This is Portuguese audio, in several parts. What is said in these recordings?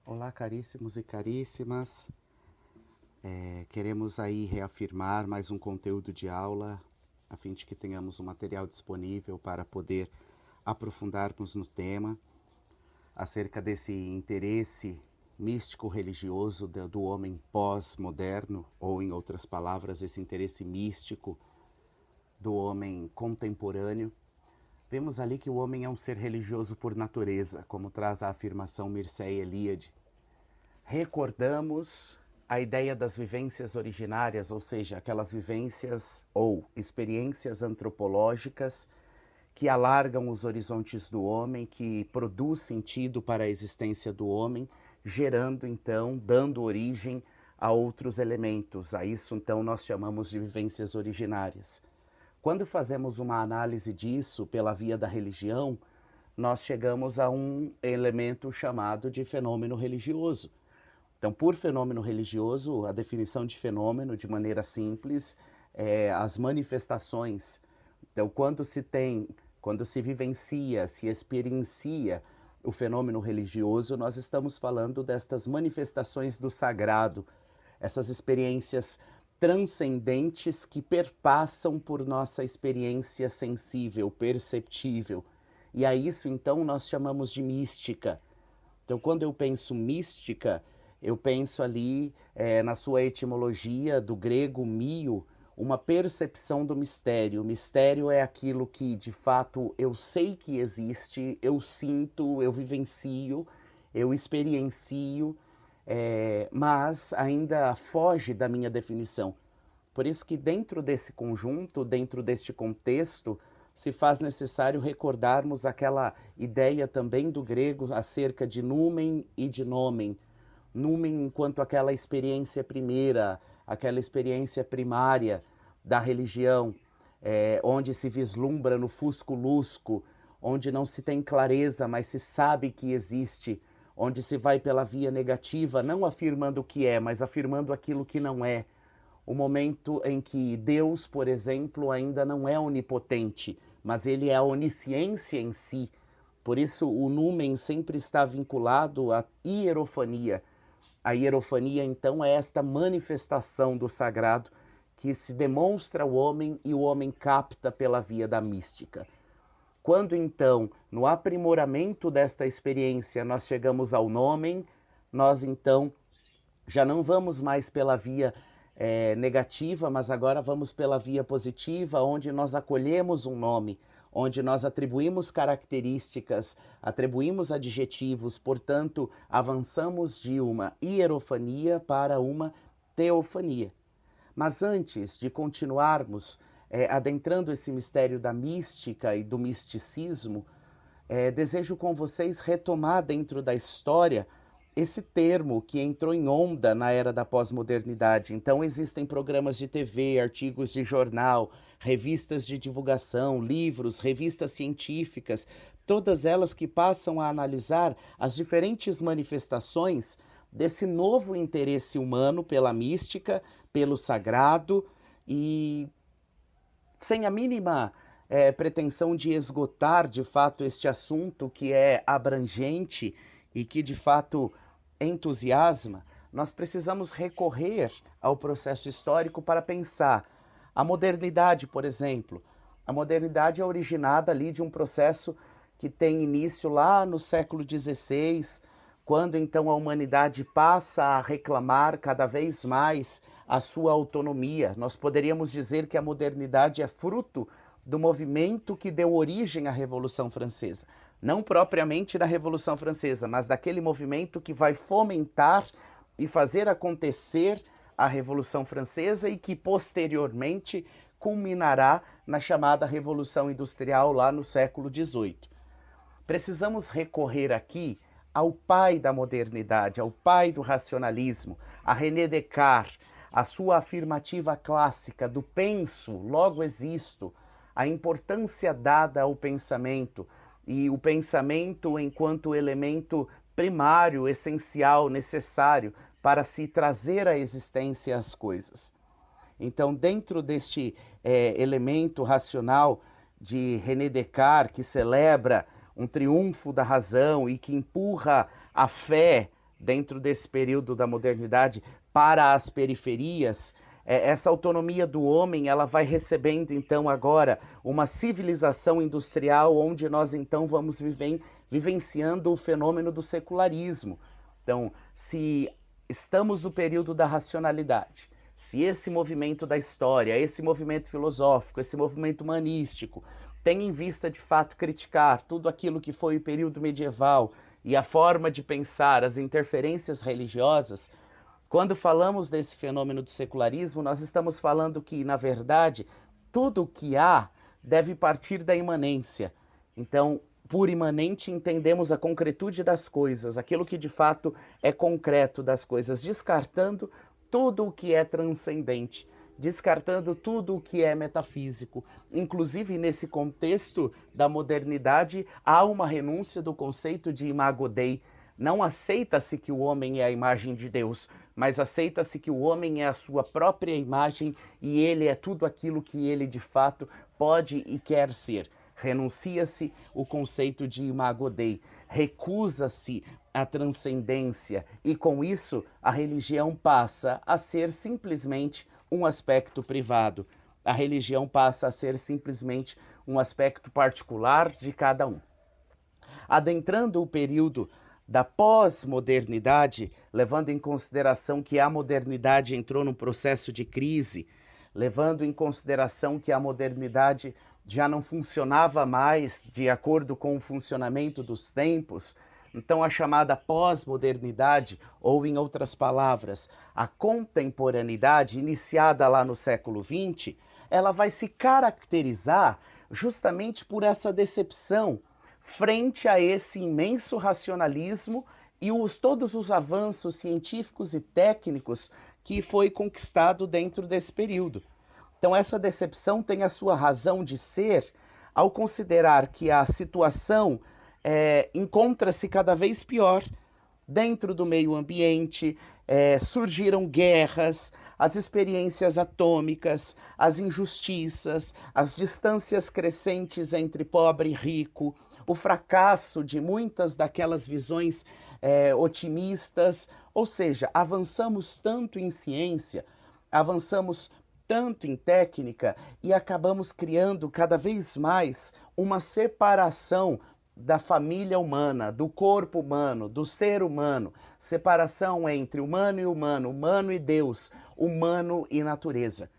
Olá, caríssimos e caríssimas. Queremos aí reafirmar mais um conteúdo de aula, a fim de que tenhamos um material disponível para poder aprofundarmos no tema acerca desse interesse místico-religioso do homem pós-moderno, ou, em outras palavras, esse interesse místico do homem contemporâneo. Vemos ali que o homem é um ser religioso por natureza, como traz a afirmação Mircea Eliade. Recordamos a ideia das vivências originárias, ou seja, aquelas vivências ou experiências antropológicas que alargam os horizontes do homem, que produz sentido para a existência do homem, gerando então, dando origem a outros elementos. A isso então nós chamamos de vivências originárias. Quando fazemos uma análise disso pela via da religião, nós chegamos a um elemento chamado de fenômeno religioso. Então, por fenômeno religioso, a definição de fenômeno, de maneira simples, é as manifestações. Então, quando se vivencia, se experiencia o fenômeno religioso, nós estamos falando destas manifestações do sagrado, essas experiências transcendentes que perpassam por nossa experiência sensível, perceptível. E a isso, então, nós chamamos de mística. Então, quando eu penso mística, eu penso ali na sua etimologia do grego mio, uma percepção do mistério. O mistério é aquilo que, de fato, eu sei que existe, eu sinto, eu vivencio, eu experiencio, mas ainda foge da minha definição. Por isso que dentro desse conjunto, dentro deste contexto, se faz necessário recordarmos aquela ideia também do grego acerca de numen e de nomen. Numen enquanto aquela experiência primeira, aquela experiência primária da religião, onde se vislumbra no fusco-lusco, onde não se tem clareza, mas se sabe que existe, onde se vai pela via negativa, não afirmando o que é, mas afirmando aquilo que não é. O momento em que Deus, por exemplo, ainda não é onipotente, mas ele é a onisciência em si. Por isso, o numen sempre está vinculado à hierofania. A hierofania, então, é esta manifestação do sagrado que se demonstra ao homem e o homem capta pela via da mística. Quando, então, no aprimoramento desta experiência, nós chegamos ao nomen, nós, então, já não vamos mais pela via negativa, mas agora vamos pela via positiva, onde nós acolhemos um nome, onde nós atribuímos características, atribuímos adjetivos, portanto, avançamos de uma hierofania para uma teofania. Mas antes de continuarmos adentrando esse mistério da mística e do misticismo, desejo com vocês retomar dentro da história esse termo que entrou em onda na era da pós-modernidade. Então, existem programas de TV, artigos de jornal, revistas de divulgação, livros, revistas científicas, todas elas que passam a analisar as diferentes manifestações desse novo interesse humano pela mística, pelo sagrado, e sem a mínima pretensão de esgotar de fato este assunto que é abrangente e que de fato entusiasma, nós precisamos recorrer ao processo histórico para pensar. A modernidade, por exemplo, a modernidade é originada ali de um processo que tem início lá no século XVI, quando então a humanidade passa a reclamar cada vez mais a sua autonomia. Nós poderíamos dizer que a modernidade é fruto do movimento que deu origem à Revolução Francesa. Não propriamente da Revolução Francesa, mas daquele movimento que vai fomentar e fazer acontecer a Revolução Francesa e que posteriormente culminará na chamada Revolução Industrial lá no século XVIII. Precisamos recorrer aqui ao pai da modernidade, ao pai do racionalismo, a René Descartes, a sua afirmativa clássica do penso, logo existo, a importância dada ao pensamento, e o pensamento enquanto elemento primário, essencial, necessário para se trazer à existência as coisas. Então, dentro deste elemento racional de René Descartes, que celebra um triunfo da razão e que empurra a fé dentro desse período da modernidade para as periferias, essa autonomia do homem, ela vai recebendo então agora uma civilização industrial onde nós então vamos vivenciando o fenômeno do secularismo. Então, se estamos no período da racionalidade, se esse movimento da história, esse movimento filosófico, esse movimento humanístico tem em vista de fato criticar tudo aquilo que foi o período medieval e a forma de pensar, as interferências religiosas, quando falamos desse fenômeno do secularismo, nós estamos falando que, na verdade, tudo o que há deve partir da imanência. Então, por imanente, entendemos a concretude das coisas, aquilo que de fato é concreto das coisas, descartando tudo o que é transcendente, descartando tudo o que é metafísico. Inclusive, nesse contexto da modernidade, há uma renúncia do conceito de imago Dei. Não aceita-se que o homem é a imagem de Deus, mas aceita-se que o homem é a sua própria imagem e ele é tudo aquilo que ele de fato pode e quer ser. Renuncia-se o conceito de imago Dei, recusa-se a transcendência e com isso a religião passa a ser simplesmente um aspecto privado. A religião passa a ser simplesmente um aspecto particular de cada um. Adentrando o período da pós-modernidade, levando em consideração que a modernidade entrou num processo de crise, levando em consideração que a modernidade já não funcionava mais de acordo com o funcionamento dos tempos, então a chamada pós-modernidade, ou em outras palavras, a contemporaneidade, iniciada lá no século XX, ela vai se caracterizar justamente por essa decepção frente a esse imenso racionalismo e todos os avanços científicos e técnicos que foi conquistado dentro desse período. Então essa decepção tem a sua razão de ser ao considerar que a situação encontra-se cada vez pior dentro do meio ambiente, surgiram guerras, as experiências atômicas, as injustiças, as distâncias crescentes entre pobre e rico, o fracasso de muitas daquelas visões otimistas, ou seja, avançamos tanto em ciência, avançamos tanto em técnica e acabamos criando cada vez mais uma separação da família humana, do corpo humano, do ser humano, separação entre humano e humano, humano e Deus, humano e natureza.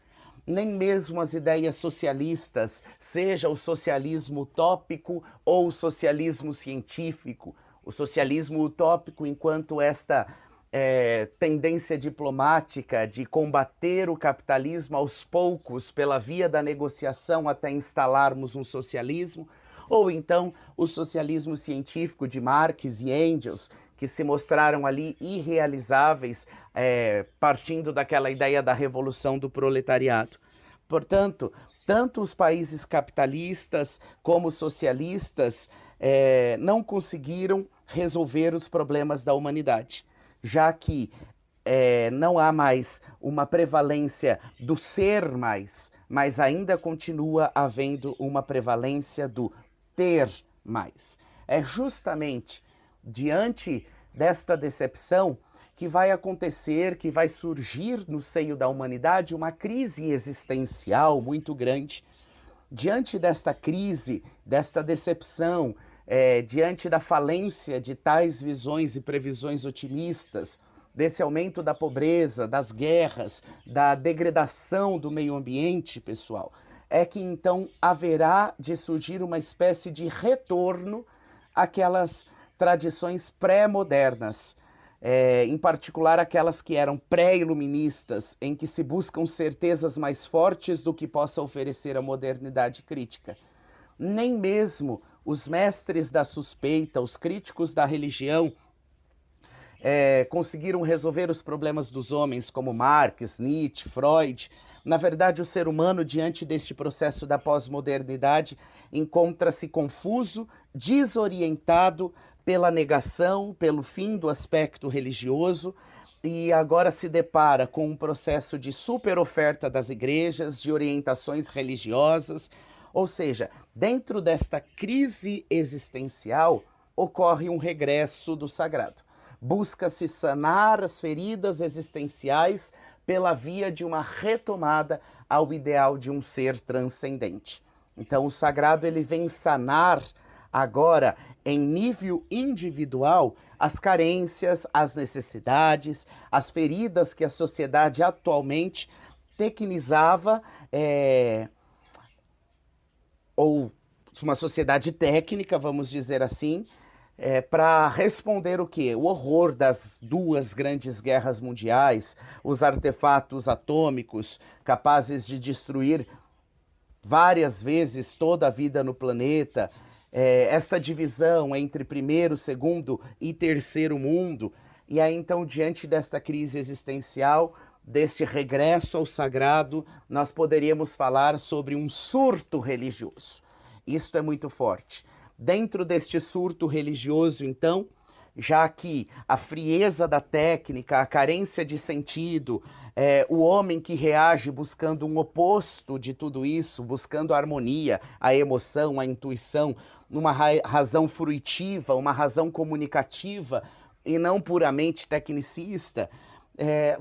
Nem mesmo as ideias socialistas, seja o socialismo utópico ou o socialismo científico, o socialismo utópico enquanto esta tendência diplomática de combater o capitalismo aos poucos pela via da negociação até instalarmos um socialismo, ou então o socialismo científico de Marx e Engels, que se mostraram ali irrealizáveis, partindo daquela ideia da revolução do proletariado. Portanto, tanto os países capitalistas como socialistas não conseguiram resolver os problemas da humanidade, já que não há mais uma prevalência do ser mais, mas ainda continua havendo uma prevalência do ter mais. É justamente diante desta decepção que vai acontecer, que vai surgir no seio da humanidade uma crise existencial muito grande. Diante desta crise, desta decepção, diante da falência de tais visões e previsões otimistas, desse aumento da pobreza, das guerras, da degradação do meio ambiente, pessoal, é que então haverá de surgir uma espécie de retorno àquelas tradições pré-modernas, em particular aquelas que eram pré-iluministas, em que se buscam certezas mais fortes do que possa oferecer a modernidade crítica. Nem mesmo os mestres da suspeita, os críticos da religião, conseguiram resolver os problemas dos homens, como Marx, Nietzsche, Freud. Na verdade, o ser humano, diante deste processo da pós-modernidade, encontra-se confuso, desorientado pela negação, pelo fim do aspecto religioso, e agora se depara com um processo de superoferta das igrejas, de orientações religiosas. Ou seja, dentro desta crise existencial, ocorre um regresso do sagrado. busca-se sanar as feridas existenciais pela via de uma retomada ao ideal de um ser transcendente. Então, o sagrado ele vem sanar agora, em nível individual, as carências, as necessidades, as feridas que a sociedade atualmente tecnizava, ou uma sociedade técnica, vamos dizer assim, para responder o quê? O horror das duas grandes guerras mundiais, os artefatos atômicos capazes de destruir várias vezes toda a vida no planeta, essa divisão entre primeiro, segundo e terceiro mundo. E aí, então, diante desta crise existencial, deste regresso ao sagrado, nós poderíamos falar sobre um surto religioso. Isto é muito forte. Dentro deste surto religioso, então, já que a frieza da técnica, a carência de sentido, o homem que reage buscando um oposto de tudo isso, buscando a harmonia, a emoção, a intuição, uma razão fruitiva, uma razão comunicativa e não puramente tecnicista,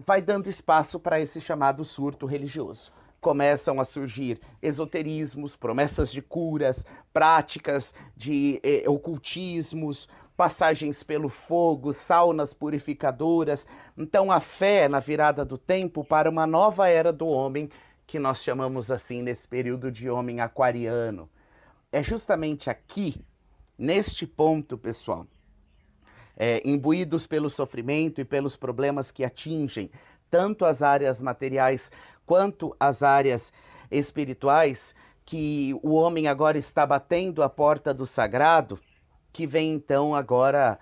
vai dando espaço para esse chamado surto religioso. Começam a surgir esoterismos, promessas de curas, práticas de ocultismos, passagens pelo fogo, saunas purificadoras. Então a fé na virada do tempo para uma nova era do homem, que nós chamamos assim nesse período de homem aquariano. É justamente aqui, neste ponto, pessoal, imbuídos pelo sofrimento e pelos problemas que atingem tanto as áreas materiais quanto as áreas espirituais, que o homem agora está batendo a porta do sagrado, que vem então agora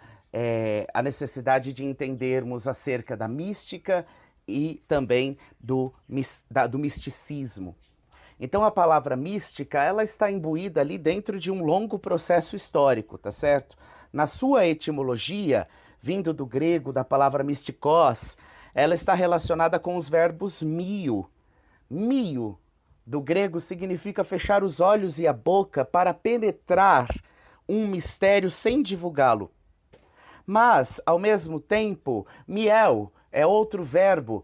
a necessidade de entendermos acerca da mística e também do misticismo. Então a palavra mística, ela está imbuída ali dentro de um longo processo histórico, tá certo? Na sua etimologia, vindo do grego, da palavra mystikos, ela está relacionada com os verbos mio. Mio, do grego, significa fechar os olhos e a boca para penetrar um mistério sem divulgá-lo. Mas, ao mesmo tempo, miel é outro verbo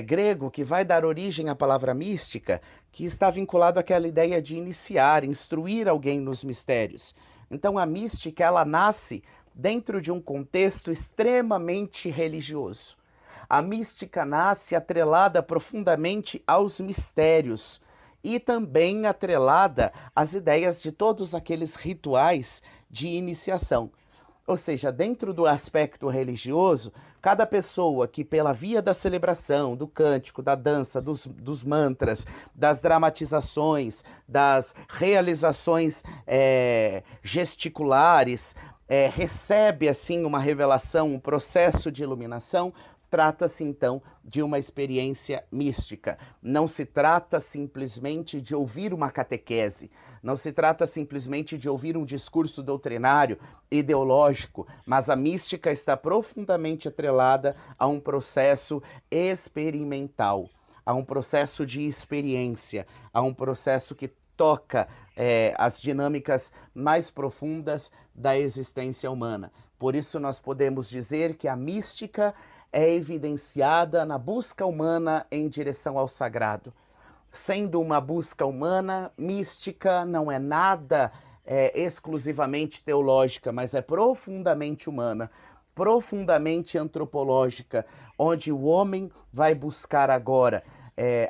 grego que vai dar origem à palavra mística, que está vinculado àquela ideia de iniciar, instruir alguém nos mistérios. Então, a mística, ela nasce dentro de um contexto extremamente religioso. A mística nasce atrelada profundamente aos mistérios e também atrelada às ideias de todos aqueles rituais de iniciação. Ou seja, dentro do aspecto religioso, cada pessoa que pela via da celebração, do cântico, da dança, dos mantras, das dramatizações, das realizações gesticulares, recebe assim uma revelação, um processo de iluminação, trata-se então de uma experiência mística. Não se trata simplesmente de ouvir uma catequese, não se trata simplesmente de ouvir um discurso doutrinário, ideológico, mas a mística está profundamente atrelada a um processo experimental, a um processo de experiência, a um processo que toca as dinâmicas mais profundas da existência humana. Por isso nós podemos dizer que a mística é evidenciada na busca humana em direção ao sagrado. Sendo uma busca humana, mística não é nada exclusivamente teológica, mas é profundamente humana, profundamente antropológica, onde o homem vai buscar agora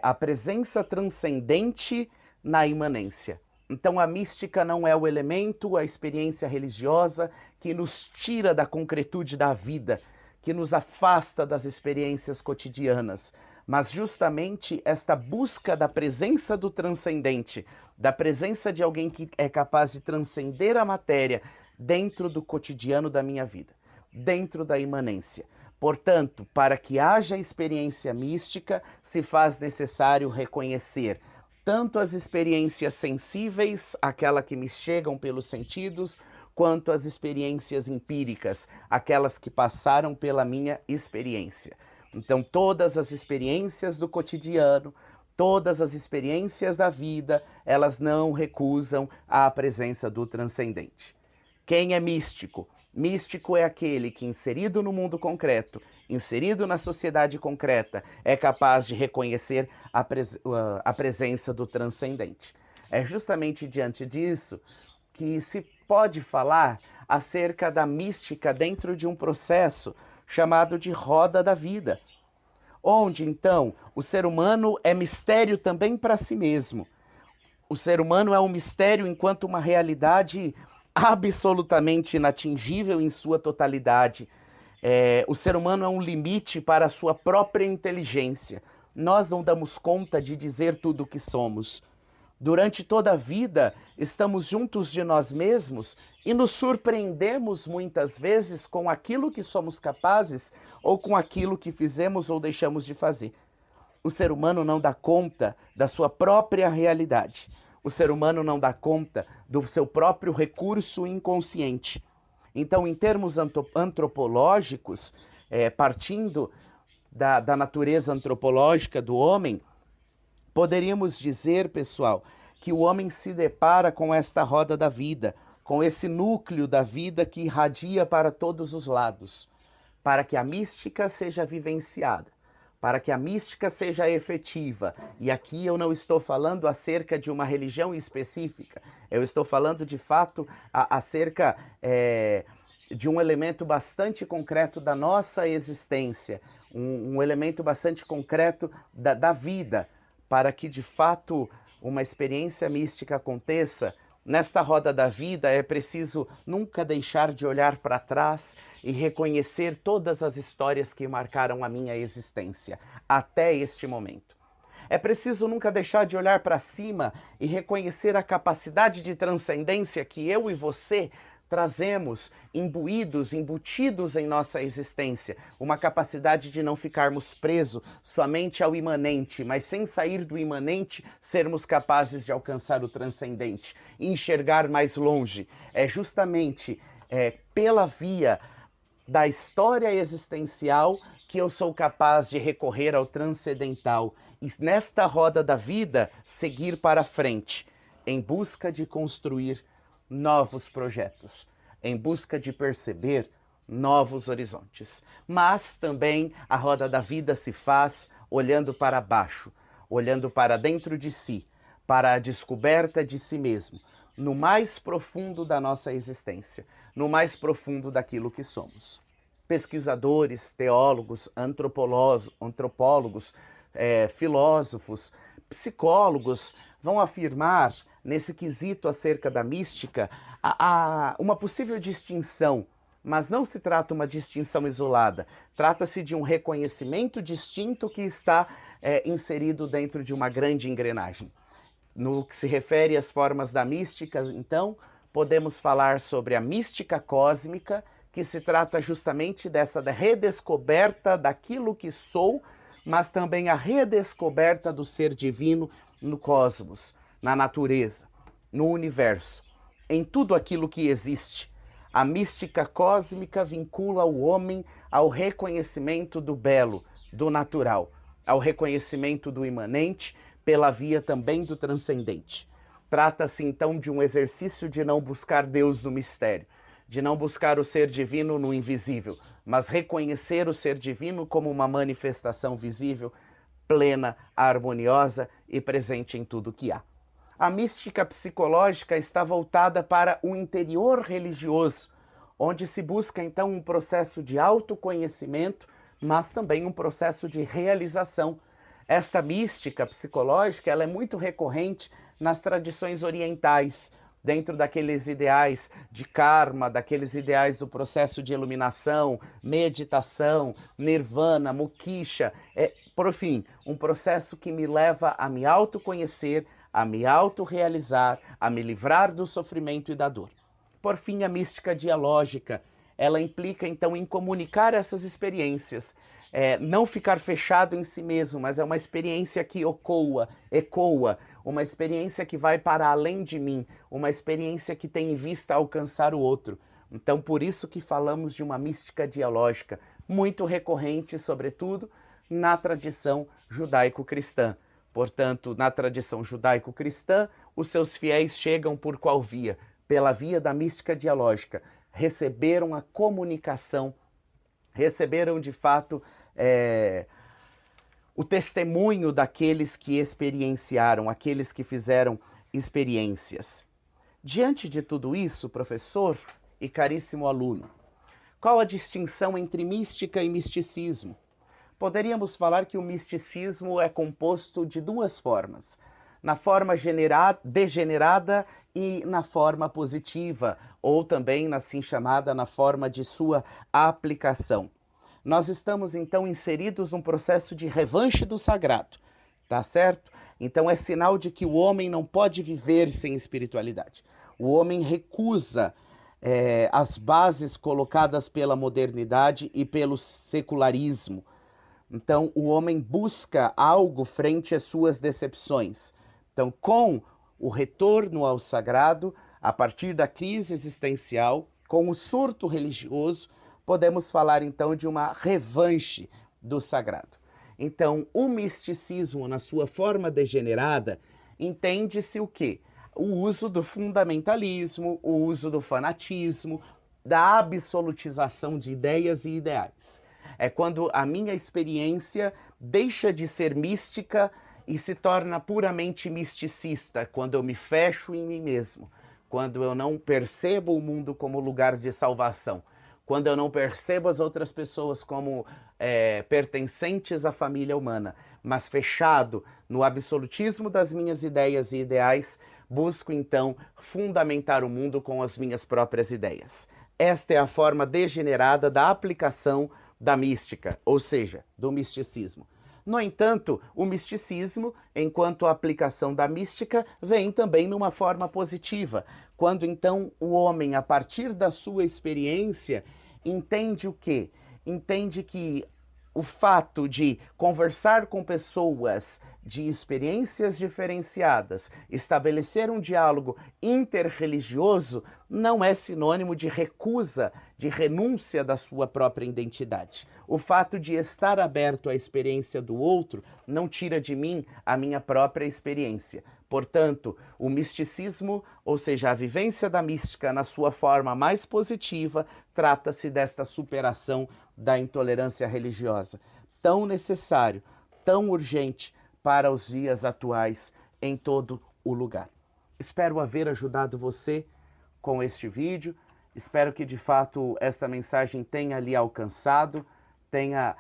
a presença transcendente na imanência. Então a mística não é o elemento, a experiência religiosa que nos tira da concretude da vida, que nos afasta das experiências cotidianas, mas justamente esta busca da presença do transcendente, da presença de alguém que é capaz de transcender a matéria dentro do cotidiano da minha vida, dentro da imanência. Portanto, para que haja experiência mística, se faz necessário reconhecer tanto as experiências sensíveis, aquelas que me chegam pelos sentidos, quanto as experiências empíricas, aquelas que passaram pela minha experiência. Então, todas as experiências do cotidiano, todas as experiências da vida, elas não recusam a presença do transcendente. Quem é místico? Místico é aquele que, inserido no mundo concreto, inserido na sociedade concreta, é capaz de reconhecer a presença do transcendente. É justamente diante disso que se pode falar acerca da mística dentro de um processo chamado de roda da vida, onde, então, o ser humano é mistério também para si mesmo. O ser humano é um mistério enquanto uma realidade absolutamente inatingível em sua totalidade. O ser humano é um limite para a sua própria inteligência. Nós não damos conta de dizer tudo o que somos. Durante toda a vida, estamos juntos de nós mesmos e nos surpreendemos muitas vezes com aquilo que somos capazes ou com aquilo que fizemos ou deixamos de fazer. O ser humano não dá conta da sua própria realidade. O ser humano não dá conta do seu próprio recurso inconsciente. Então, em termos antropológicos, partindo da natureza antropológica do homem, poderíamos dizer, pessoal, que o homem se depara com esta roda da vida, com esse núcleo da vida que irradia para todos os lados, para que a mística seja vivenciada, para que a mística seja efetiva. E aqui eu não estou falando acerca de uma religião específica, eu estou falando de fato acerca de um elemento bastante concreto da nossa existência, um elemento bastante concreto da vida, para que de fato uma experiência mística aconteça. Nesta roda da vida é preciso nunca deixar de olhar para trás e reconhecer todas as histórias que marcaram a minha existência até este momento. É preciso nunca deixar de olhar para cima e reconhecer a capacidade de transcendência que eu e você trazemos, embutidos em nossa existência, uma capacidade de não ficarmos presos somente ao imanente, mas sem sair do imanente, sermos capazes de alcançar o transcendente, enxergar mais longe. É justamente pela via da história existencial que eu sou capaz de recorrer ao transcendental e nesta roda da vida seguir para frente, em busca de construir novos projetos, em busca de perceber novos horizontes. Mas também a roda da vida se faz olhando para baixo, olhando para dentro de si, para a descoberta de si mesmo, no mais profundo da nossa existência, no mais profundo daquilo que somos. Pesquisadores, teólogos, antropólogos, filósofos, psicólogos vão afirmar nesse quesito acerca da mística, uma possível distinção, mas não se trata uma distinção isolada, trata-se de um reconhecimento distinto que está inserido dentro de uma grande engrenagem. No que se refere às formas da mística, então, podemos falar sobre a mística cósmica, que se trata justamente dessa redescoberta daquilo que sou, mas também a redescoberta do ser divino no cosmos, na natureza, no universo, em tudo aquilo que existe. A mística cósmica vincula o homem ao reconhecimento do belo, do natural, ao reconhecimento do imanente, pela via também do transcendente. Trata-se então de um exercício de não buscar Deus no mistério, de não buscar o ser divino no invisível, mas reconhecer o ser divino como uma manifestação visível, plena, harmoniosa e presente em tudo que há. A mística psicológica está voltada para o interior religioso, onde se busca então um processo de autoconhecimento, mas também um processo de realização. Esta mística psicológica ela é muito recorrente nas tradições orientais, dentro daqueles ideais de karma, daqueles ideais do processo de iluminação, meditação, nirvana, moksha, por fim, um processo que me leva a me autoconhecer, a me autorrealizar, a me livrar do sofrimento e da dor. Por fim, a mística dialógica, ela implica então em comunicar essas experiências, não ficar fechado em si mesmo, mas é uma experiência que ecoa, uma experiência que vai para além de mim, uma experiência que tem em vista alcançar o outro. Então, por isso que falamos de uma mística dialógica, muito recorrente, sobretudo, na tradição judaico-cristã. Portanto, na tradição judaico-cristã, os seus fiéis chegam por qual via? pela via da mística dialógica, receberam a comunicação, receberam de fato o testemunho daqueles que experienciaram, aqueles que fizeram experiências. Diante de tudo isso, professor e caríssimo aluno, qual a distinção entre mística e misticismo? Poderíamos falar que o misticismo é composto de duas formas, na forma degenerada e na forma positiva, ou também, assim chamada, na forma de sua aplicação. Nós estamos, então, inseridos num processo de revanche do sagrado, tá certo? Então é sinal de que o homem não pode viver sem espiritualidade. O homem recusa as bases colocadas pela modernidade e pelo secularismo. Então, o homem busca algo frente às suas decepções. Então, com o retorno ao sagrado, a partir da crise existencial, com o surto religioso, podemos falar, então, de uma revanche do sagrado. Então, o misticismo, na sua forma degenerada, entende-se o quê? O uso do fundamentalismo, o uso do fanatismo, da absolutização de ideias e ideais. É quando a minha experiência deixa de ser mística e se torna puramente misticista, quando eu me fecho em mim mesmo, quando eu não percebo o mundo como lugar de salvação, quando eu não percebo as outras pessoas como pertencentes à família humana, mas fechado no absolutismo das minhas ideias e ideais, busco então fundamentar o mundo com as minhas próprias ideias. Esta é a forma degenerada da aplicação da mística, ou seja, do misticismo. No entanto, o misticismo, enquanto a aplicação da mística, vem também numa forma positiva, quando então o homem, a partir da sua experiência, entende o quê? Entende que o fato de conversar com pessoas de experiências diferenciadas, estabelecer um diálogo interreligioso, não é sinônimo de recusa, de renúncia da sua própria identidade. O fato de estar aberto à experiência do outro não tira de mim a minha própria experiência. Portanto, o misticismo, ou seja, a vivência da mística na sua forma mais positiva, trata-se desta superação da intolerância religiosa, tão necessário, tão urgente para os dias atuais em todo o lugar. Espero haver ajudado você com este vídeo, espero que de fato esta mensagem tenha lhe alcançado, tenha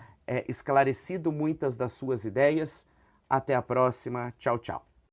esclarecido muitas das suas ideias. Até a próxima, tchau, tchau.